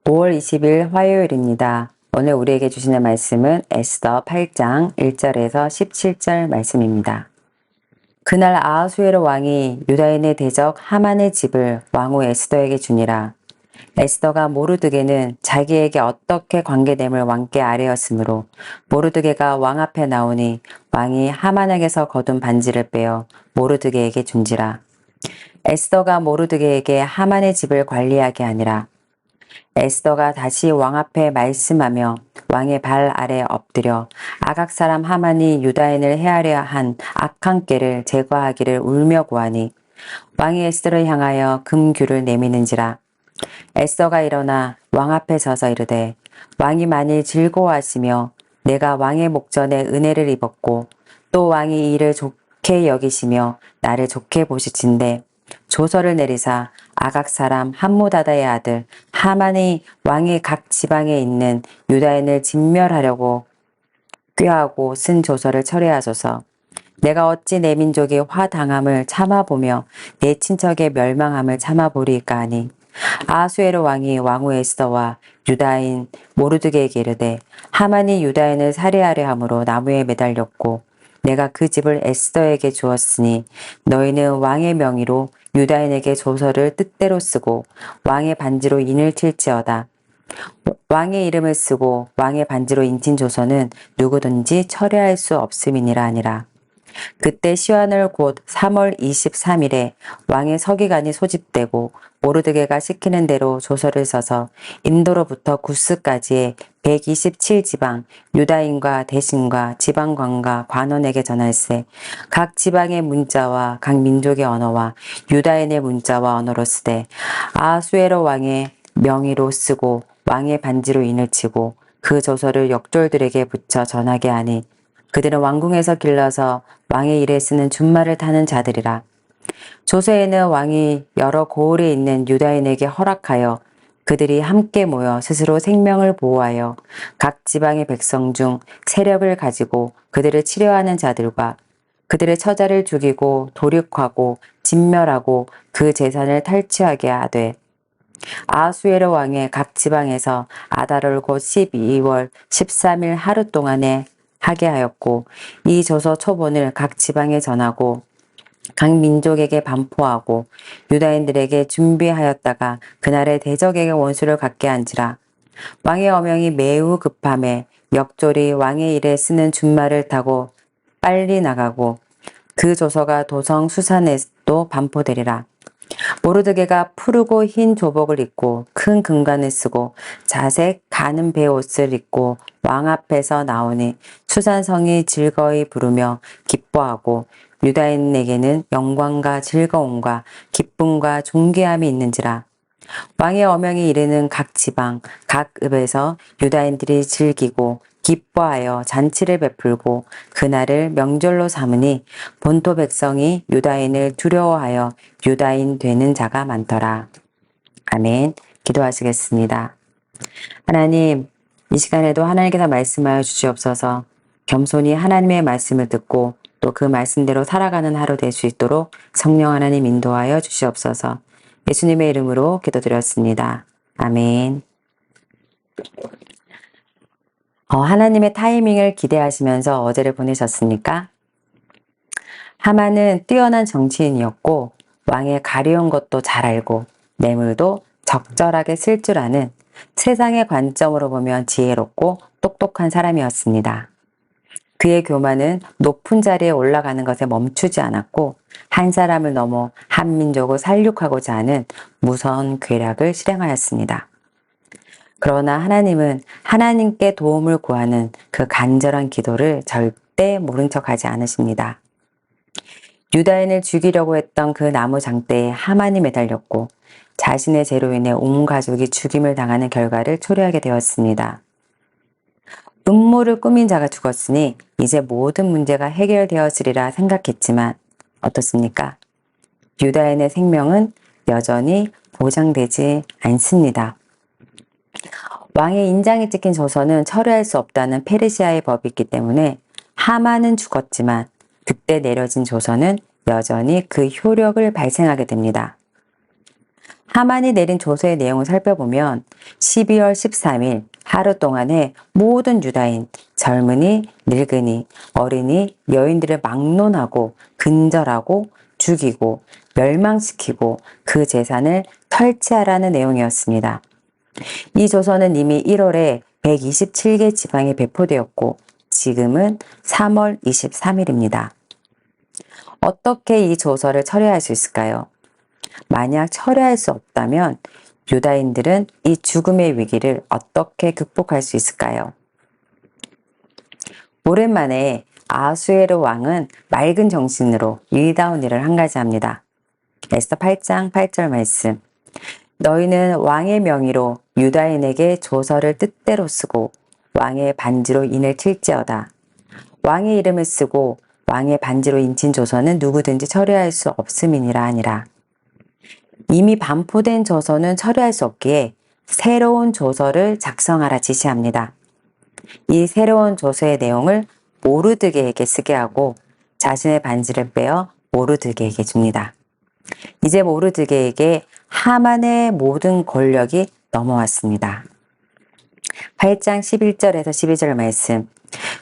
5월 20일 화요일입니다. 오늘 우리에게 주시는 말씀은 에스더 8장 1절에서 17절 말씀입니다. 그날 아하수에로 왕이 유다인의 대적 하만의 집을 왕후 에스더에게 주니라. 에스더가 모르드게는 자기에게 어떻게 관계됨을 왕께 아뢰었으므로 모르드게가 왕 앞에 나오니 왕이 하만에게서 거둔 반지를 빼어 모르드게에게 준지라. 에스더가 모르드게에게 하만의 집을 관리하게 하니라. 에스더가 다시 왕 앞에 말씀하며 왕의 발 아래 엎드려 아각 사람 하만이 유다인을 해하려 한 악한 꾀를 제거하기를 울며 구하니 왕이 에스더를 향하여 금규를 내미는지라. 에스더가 일어나 왕 앞에 서서 이르되 왕이 만일 즐거워하시며 내가 왕의 목전에 은혜를 입었고 또 왕이 이 일을 좋게 여기시며 나를 좋게 보시친대 조서를 내리사 아각 사람 함무다다의 아들 하만이 왕의 각 지방에 있는 유다인을 진멸하려고 꾀하고 쓴 조서를 철회하소서. 내가 어찌 내 민족의 화당함을 참아보며 내 친척의 멸망함을 참아보리까 하니 아하수에로 왕이 왕후 에스더와 유다인 모르드게에게 이르되 하만이 유다인을 살해하려 함으로 나무에 매달렸고 내가 그 집을 에스더에게 주었으니 너희는 왕의 명의로 유다인에게 조서를 뜻대로 쓰고 왕의 반지로 인을 칠지어다. 왕의 이름을 쓰고 왕의 반지로 인친 조서는 누구든지 철회할 수 없음이니라 하니라. 그때 시완을 곧 3월 23일에 왕의 서기관이 소집되고 모르드게가 시키는 대로 조서를 써서 인도로부터 구스까지의 127지방 유다인과 대신과 지방관과 관원에게 전할세 각 지방의 문자와 각 민족의 언어와 유다인의 문자와 언어로 쓰되 아하수에로 왕의 명의로 쓰고 왕의 반지로 인을 치고 그 조서를 역졸들에게 붙여 전하게 하니 그들은 왕궁에서 길러서 왕의 일에 쓰는 준말을 타는 자들이라. 조서에는 왕이 여러 고을에 있는 유다인에게 허락하여 그들이 함께 모여 스스로 생명을 보호하여 각 지방의 백성 중 세력을 가지고 그들을 치료하는 자들과 그들의 처자를 죽이고 도륙하고 진멸하고 그 재산을 탈취하게 하되 아하수에로 왕의 각 지방에서 아달월 곧 12월 13일 하루 동안에 하게 하였고 이 조서 초본을 각 지방에 전하고 각 민족에게 반포하고 유다인들에게 준비하였다가 그날에 대적에게 원수를 갖게 한지라. 왕의 어명이 매우 급함에 역졸이 왕의 일에 쓰는 준말을 타고 빨리 나가고 그 조서가 도성 수산에도 반포되리라. 모르드게가 푸르고 흰 조복을 입고 큰 금관을 쓰고 자색 가는 베옷을 입고 왕 앞에서 나오니 수산성이 즐거이 부르며 기뻐하고 유다인에게는 영광과 즐거움과 기쁨과 존귀함이 있는지라. 왕의 어명이 이르는 각 지방 각 읍에서 유다인들이 즐기고 기뻐하여 잔치를 베풀고 그날을 명절로 삼으니 본토 백성이 유다인을 두려워하여 유다인 되는 자가 많더라. 아멘. 기도하시겠습니다. 하나님, 이 시간에도 하나님께서 말씀하여 주시옵소서. 겸손히 하나님의 말씀을 듣고 또 그 말씀대로 살아가는 하루 될 수 있도록 성령 하나님 인도하여 주시옵소서. 예수님의 이름으로 기도드렸습니다. 아멘. 하나님의 타이밍을 기대하시면서 어제를 보내셨습니까? 하만은 뛰어난 정치인이었고 왕의 가려운 것도 잘 알고 뇌물도 적절하게 쓸 줄 아는 세상의 관점으로 보면 지혜롭고 똑똑한 사람이었습니다. 그의 교만은 높은 자리에 올라가는 것에 멈추지 않았고 한 사람을 넘어 한 민족을 살육하고자 하는 무서운 괴략을 실행하였습니다. 그러나 하나님은 하나님께 도움을 구하는 그 간절한 기도를 절대 모른 척하지 않으십니다. 유다인을 죽이려고 했던 그 나무 장대에 하만이 매달렸고 자신의 죄로 인해 온 가족이 죽임을 당하는 결과를 초래하게 되었습니다. 음모를 꾸민 자가 죽었으니 이제 모든 문제가 해결되었으리라 생각했지만 어떻습니까? 유다인의 생명은 여전히 보장되지 않습니다. 왕의 인장이 찍힌 조서는 철회할 수 없다는 페르시아의 법이 있기 때문에 하만은 죽었지만 그때 내려진 조서는 여전히 그 효력을 발생하게 됩니다. 하만이 내린 조서의 내용을 살펴보면 12월 13일 하루 동안에 모든 유다인, 젊은이, 늙은이, 어린이, 여인들을 막론하고 근절하고 죽이고 멸망시키고 그 재산을 털취하라는 내용이었습니다. 이 조서는 이미 1월에 127개 지방에 배포되었고 지금은 3월 23일입니다. 어떻게 이 조서를 철회할 수 있을까요? 만약 철회할 수 없다면 유다인들은 이 죽음의 위기를 어떻게 극복할 수 있을까요? 오랜만에 아하수에로 왕은 맑은 정신으로 일다운 일을 한 가지 합니다. 에스더 8장 8절 말씀. 너희는 왕의 명의로 유다인에게 조서를 뜻대로 쓰고 왕의 반지로 인을 칠지어다. 왕의 이름을 쓰고 왕의 반지로 인친 조서는 누구든지 철회할 수 없음이니라 하니라. 이미 반포된 조서는 철회할 수 없기에 새로운 조서를 작성하라 지시합니다. 이 새로운 조서의 내용을 모르드게에게 쓰게 하고 자신의 반지를 빼어 모르드게에게 줍니다. 이제 모르드게에게 하만의 모든 권력이 넘어왔습니다. 8장 11절에서 12절 말씀.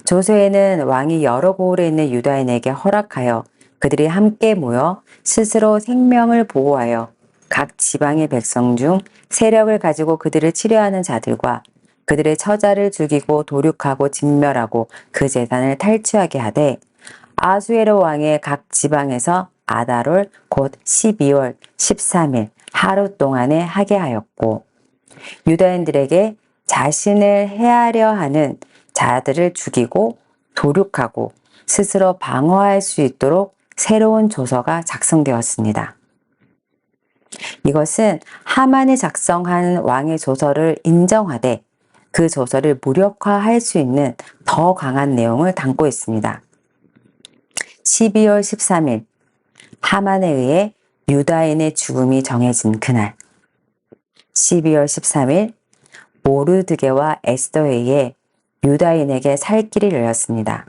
조서에는 왕이 여러 고을에 있는 유다인에게 허락하여 그들이 함께 모여 스스로 생명을 보호하여 각 지방의 백성 중 세력을 가지고 그들을 치려하는 자들과 그들의 처자를 죽이고 도륙하고 진멸하고 그 재산을 탈취하게 하되 아수에로 왕의 각 지방에서 아달월 곧 12월 13일 하루 동안에 하게 하였고 유다인들에게 자신을 해하려 하는 자들을 죽이고 도륙하고 스스로 방어할 수 있도록 새로운 조서가 작성되었습니다. 이것은 하만이 작성한 왕의 조서를 인정하되 그 조서를 무력화할 수 있는 더 강한 내용을 담고 있습니다. 12월 13일 하만에 의해 유다인의 죽음이 정해진 그날 12월 13일 모르드게와 에스더에 의해 유다인에게 살 길이 열렸습니다.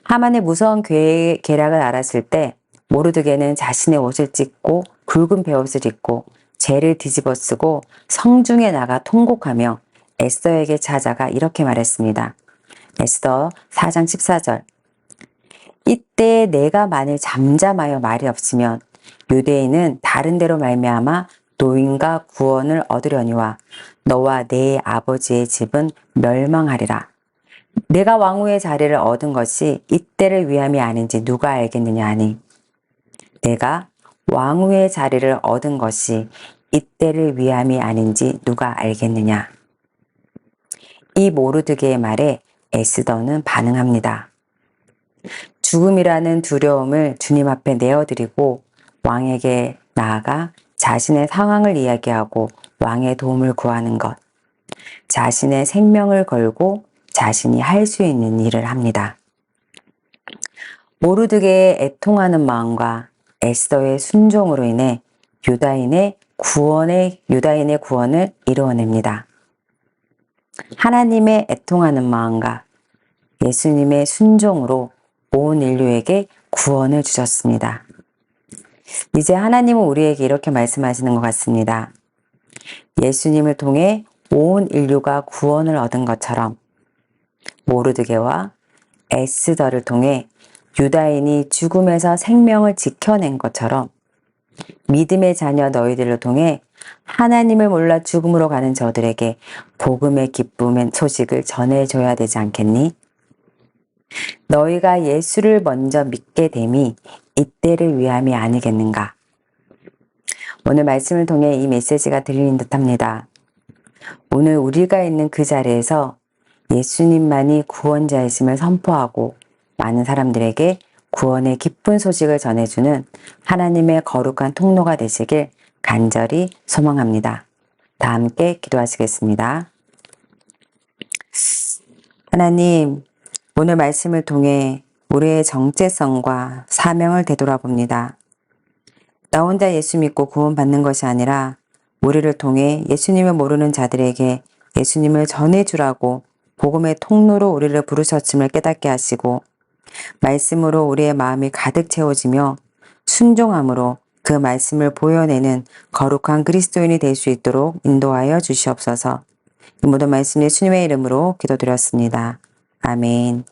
하만의 무서운 계략을 알았을 때 모르드게는 자신의 옷을 찢고 굵은 베옷을 입고 죄를 뒤집어 쓰고 성중에 나가 통곡하며 에스더에게 찾아가 이렇게 말했습니다. 에스더 4장 14절. 이때 내가 만일 잠잠하여 말이 없으면 유대인은 다른 데로 말미암아 노임과 구원을 얻으려니와 너와 내 아버지의 집은 멸망하리라. 내가 왕후의 자리를 얻은 것이 이때를 위함이 아닌지 누가 알겠느냐 하니 내가 왕후의 자리를 얻은 것이 이때를 위함이 아닌지 누가 알겠느냐. 이 모르드게의 말에 에스더는 반응합니다. 죽음이라는 두려움을 주님 앞에 내어드리고 왕에게 나아가 자신의 상황을 이야기하고 왕의 도움을 구하는 것, 자신의 생명을 걸고 자신이 할 수 있는 일을 합니다. 모르드게의 애통하는 마음과 에스더의 순종으로 인해 유다인의 구원을 이루어냅니다. 하나님의 애통하는 마음과 예수님의 순종으로 온 인류에게 구원을 주셨습니다. 이제 하나님은 우리에게 이렇게 말씀하시는 것 같습니다. 예수님을 통해 온 인류가 구원을 얻은 것처럼 모르드게와 에스더를 통해 유다인이 죽음에서 생명을 지켜낸 것처럼 믿음의 자녀 너희들을 통해 하나님을 몰라 죽음으로 가는 저들에게 복음의 기쁨의 소식을 전해줘야 되지 않겠니? 너희가 예수를 먼저 믿게 됨이 이때를 위함이 아니겠는가? 오늘 말씀을 통해 이 메시지가 들리는 듯합니다. 오늘 우리가 있는 그 자리에서 예수님만이 구원자이심을 선포하고 많은 사람들에게 구원의 기쁜 소식을 전해주는 하나님의 거룩한 통로가 되시길 간절히 소망합니다. 다 함께 기도하시겠습니다. 하나님, 오늘 말씀을 통해 우리의 정체성과 사명을 되돌아봅니다. 나 혼자 예수 믿고 구원받는 것이 아니라 우리를 통해 예수님을 모르는 자들에게 예수님을 전해주라고 복음의 통로로 우리를 부르셨음을 깨닫게 하시고 말씀으로 우리의 마음이 가득 채워지며 순종함으로 그 말씀을 보여내는 거룩한 그리스도인이 될 수 있도록 인도하여 주시옵소서. 이 모든 말씀 예수님의 이름으로 기도드렸습니다. 아멘.